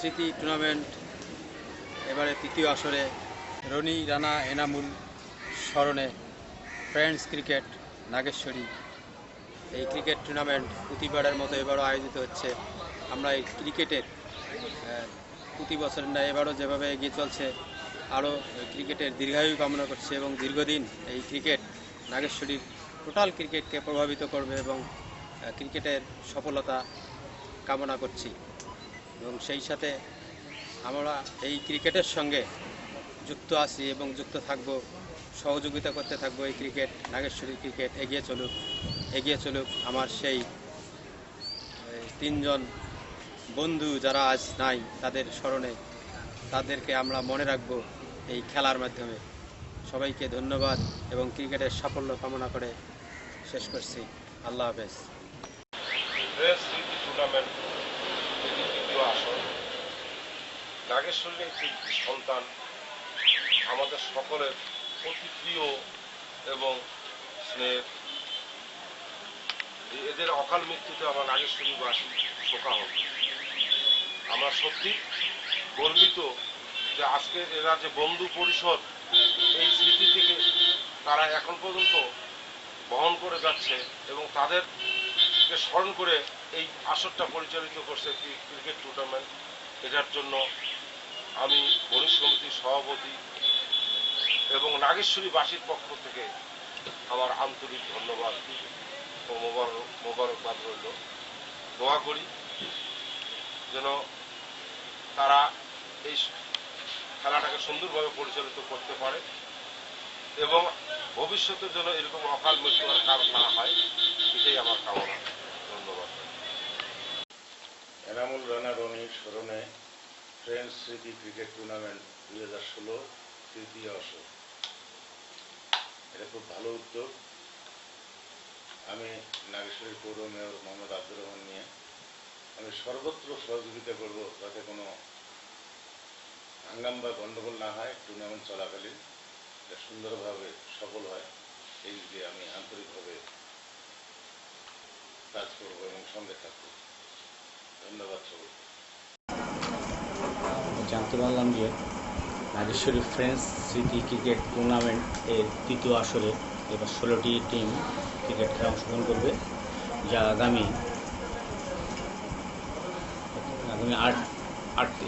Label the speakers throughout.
Speaker 1: স্মৃতি টুর্নামেন্ট এবারে তৃতীয় আসরে রনি রানা এনামুল স্মরণে ফ্রেন্ডস ক্রিকেট নাগেশ্বরী এই ক্রিকেট টুর্নামেন্ট প্রতিবারের মতো এবারও আয়োজিত হচ্ছে। আমরা এই ক্রিকেটের প্রতি বছর না এবারও যেভাবে এগিয়ে চলছে আরও ক্রিকেটের দীর্ঘায়ু কামনা করছে এবং দীর্ঘদিন এই ক্রিকেট নাগেশ্বরীর টোটাল ক্রিকেটকে প্রভাবিত করবে এবং ক্রিকেটের সফলতা কামনা করছি। এবং সেই সাথে আমরা এই ক্রিকেটের সঙ্গে যুক্ত আছি এবং যুক্ত থাকব, সহযোগিতা করতে থাকবো। এই ক্রিকেট নাগেশ্বরী ক্রিকেট এগিয়ে চলুক। আমার সেই তিনজন বন্ধু যারা আজ নাই তাদের স্মরণে তাদেরকে আমরা মনে রাখবো এই খেলার মাধ্যমে। সবাইকে ধন্যবাদ এবং ক্রিকেটের সাফল্য কামনা করে শেষ করছি। আল্লাহ হাফেজ।
Speaker 2: নাগেশ্বরীর একটি সন্তান আমাদের সকলের অতি প্রিয় এবং স্নেহের। এদের অকাল মৃত্যুতে আমার নাগেশ্বরীবাসী শোকাহত। আমরা সত্যি গর্বিত যে আজকে এরা যে বন্ধু পরিষদ এই স্মৃতি থেকে তারা এখন পর্যন্ত বহন করে যাচ্ছে এবং তাদেরকে স্মরণ করে এই আসরটা পরিচালিত করছে ক্রিকেট টুর্নামেন্ট। এটার জন্য আমি বণিক সমিতির সভাপতি এবং নাগেশ্বরীবাসীর পক্ষ থেকে আমার আন্তরিক ধন্যবাদ ও মোবারকবাদ রইল। দোয়া করি যেন তারা এই খেলাটাকে সুন্দরভাবে পরিচালিত করতে পারে এবং ভবিষ্যতে যেন এরকম অকাল মৃত্যুর কারণ না হয়, এটাই আমার কামনা। ধন্যবাদ।
Speaker 3: এনামুল রানা রনির স্মরণে ফ্রেন্ডস স্মৃতি ক্রিকেট টুর্নামেন্ট 2016 তৃতীয় আসর। এটা খুব ভালো উদ্যোগ। আমি নাগেশ্বরী পৌর মেয়র মোহাম্মদ আব্দুর রহমান নিয়ে আমি সর্বত্র সহযোগিতা করব যাতে কোনো হাঙ্গাম বা গণ্ডগোল না হয়, টুর্নামেন্ট চলাকালীন এটা সুন্দরভাবে সফল হয়, এই দিকে আমি আন্তরিকভাবে কাজ করব এবং সঙ্গে থাকব। ধন্যবাদ সবাইকে।
Speaker 4: জানতে পারলাম যে নাগেশ্বরী ফ্রেন্ডস স্মৃতি ক্রিকেট টুর্নামেন্ট এর তৃতীয় আসরে এবার 16টি টিম ক্রিকেট খেলা অংশগ্রহণ করবে, যা আগামী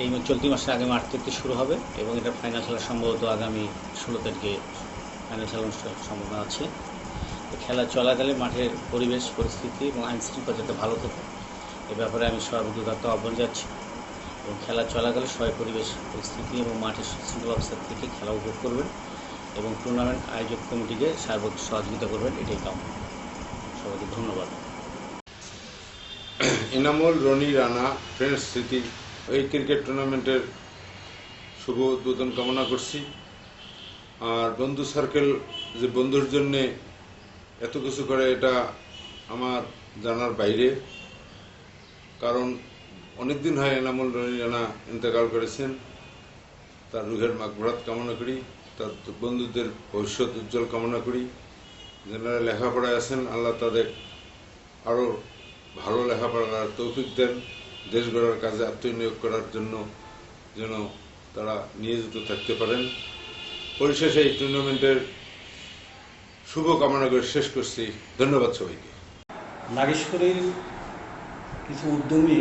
Speaker 4: এই চলতি মাসে আগামী 8 তারিখে শুরু হবে এবং এটা ফাইনাল খেলা সম্ভবত আগামী 16 তারিখে ফাইনাল খেলা অনুষ্ঠানের সম্ভাবনা আছে। খেলা চলাকালে মাঠের পরিবেশ পরিস্থিতি এবং আইন শৃঙ্খলা যাতে ভালো থাকে এ ব্যাপারে আমি সর্বদা আহ্বান যাচ্ছি এবং খেলা চলাকালে সবাই পরিবেশ পরিস্থিতি এবং মাঠের শৃঙ্খলা অবস্থা থেকে খেলা উপভোগ করবেন এবং টুর্নামেন্ট আয়োজক কমিটিকে সহযোগিতা করবেন, এটাই কামনা। সবাইকে ধন্যবাদ।
Speaker 3: এনামুল, রনি, রানা ফ্রেন্ডস স্মৃতি এই ক্রিকেট টুর্নামেন্টের শুভ উদ্বোধন কামনা করছি। আর বন্ধু সার্কেল যে বন্ধুর জন্যে এত কিছু করে এটা আমার জানার বাইরে, কারণ অনেকদিন হয় এনামুল, রনি, রানা ইন্তেকাল করেছেন। তার রুহের মাগফিরাত কামনা করি, তার বন্ধুদের ভবিষ্যৎ উজ্জ্বল কামনা করি। যারা লেখাপড়ায় আছেন আল্লাহ তাদের আরও ভালো লেখাপড়ার তৌফিক দেন, দেশ গড়ার কাজে আত্মনিয়োগ করার জন্য যেন তারা নিয়োজিত থাকতে পারেন। পরিশেষে এই টুর্নামেন্টের শুভ কামনা করে শেষ করছি। ধন্যবাদ সবাইকে।
Speaker 5: নাগেশ্বরীর কিছু উদ্যমী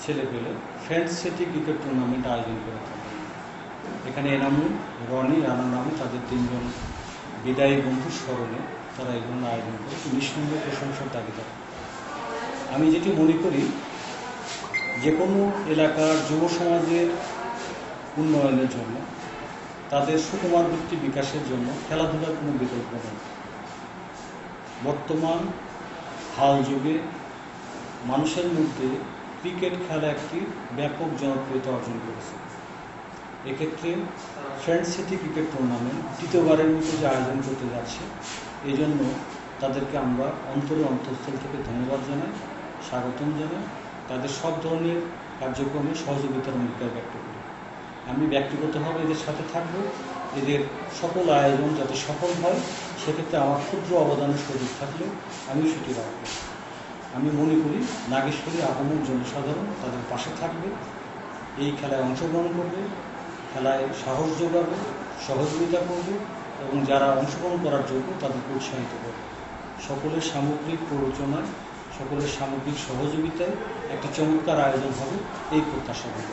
Speaker 5: ছেলেপেলে ফ্রেন্ডস সিটি ক্রিকেট টুর্নামেন্ট আয়োজন করে থাকে। এখানে এনামুল, রনি, রানা নামে তাদের 3 জন বিদায়ী বন্ধুর স্মরণে তারা এই ধরনের আয়োজন করে নিঃসন্দেহে প্রশংসার দাবিদার। আমি যেটি মনে করি, যে কোনো এলাকার যুব সমাজের উন্নয়নের জন্য, তাদের সুকুমার বৃত্তি বিকাশের জন্য খেলাধুলার কোনো বিকল্প নেই। বর্তমান হাল যুগে মানুষের মধ্যে ক্রিকেট খেলা একটি ব্যাপক জনপ্রিয়তা অর্জন করেছে। এক্ষেত্রে ফ্রেন্ডস সিটি ক্রিকেট টুর্নামেন্ট দ্বিতীয়বারের মতো যে আয়োজন করতে যাচ্ছে, এই জন্য তাদেরকে আমরা অন্তঃস্থল থেকে ধন্যবাদ জানাই, স্বাগতম জানাই। তাদের সব ধরনের কার্যক্রমে সহযোগিতার অঙ্গীকার ব্যক্ত করি। আমি ব্যক্তিগতভাবে এদের সাথে থাকব। এদের সকল আয়োজন যাতে সফল হয়, সেক্ষেত্রে আমার ক্ষুদ্র অবদানের সুযোগ থাকলেও আমি সেটি রাখব। আমি মনে করি নাগেশ্বরী আপামর জনসাধারণ তাদের পাশে থাকবে, এই খেলায় অংশগ্রহণ করবে, খেলায় সাহস যোগাবে, সহযোগিতা করবে এবং যারা অংশগ্রহণ করার যোগ্য তাদেরকে উৎসাহিত করবে। সকলের সামগ্রিক প্ররোচনায়, সকলের সামগ্রিক সহযোগিতায় একটি চমৎকার আয়োজন হবে, এই প্রত্যাশা করব।